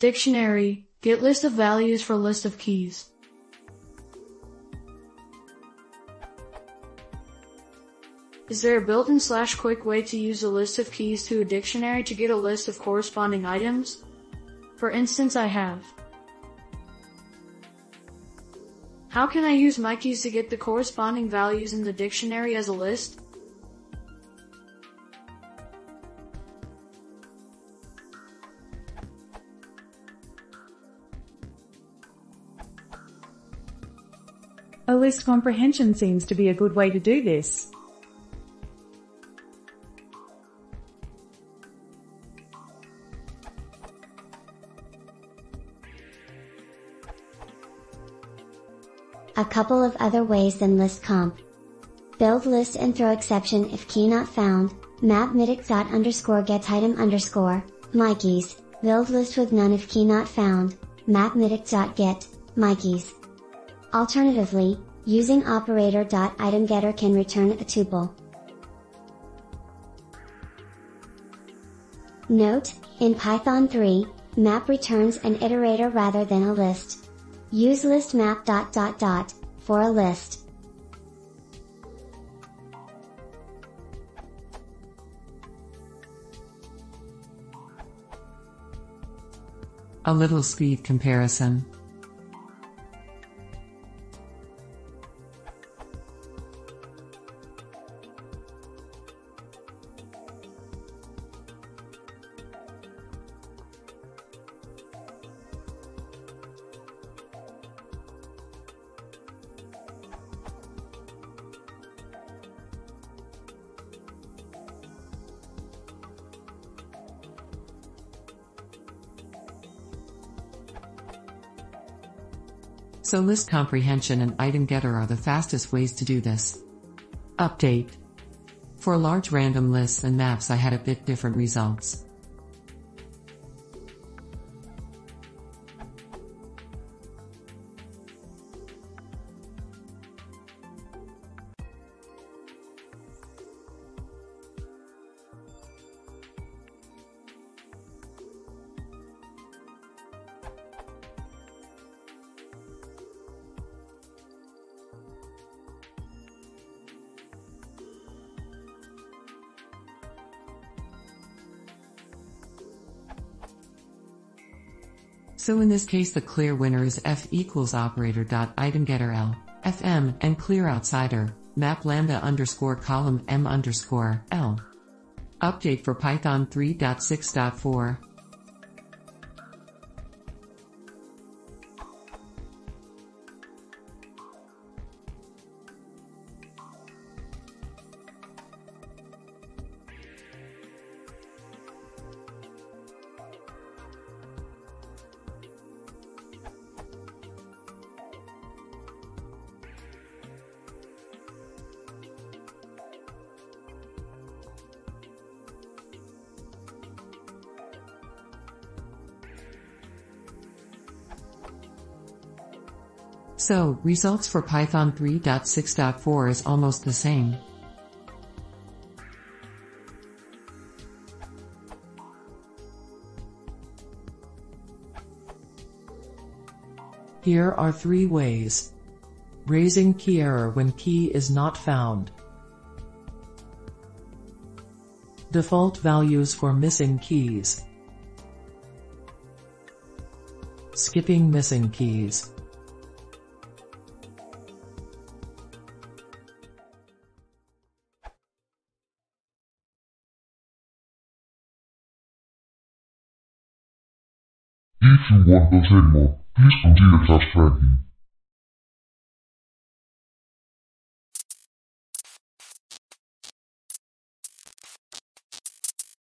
Dictionary, get list of values for list of keys. Is there a built-in / quick way to use a list of keys to a dictionary to get a list of corresponding items? For instance, I have. How can I use my keys to get the corresponding values in the dictionary as a list? A list comprehension seems to be a good way to do this. A couple of other ways than list comp. Build list and throw exception if key not found, map midic._get_item_, mykeys, build list with none if key not found, map midic.get, mykeys. Alternatively, using operator.itemGetter can return a tuple. Note, in Python 3, map returns an iterator rather than a list. Use listmap ... for a list. A little speed comparison. So list comprehension and item getter are the fastest ways to do this. Update. For large random lists and maps I had a bit different results. So in this case the clear winner is f equals operator.itemGetterL, fm, and clear outsider, map lambda_column m_l. Update for Python 3.6.4. So, results for Python 3.6.4 is almost the same. Here are 3 ways. Raising key error when key is not found. Default values for missing keys. Skipping missing keys. If you want to see more, please consider subscribing.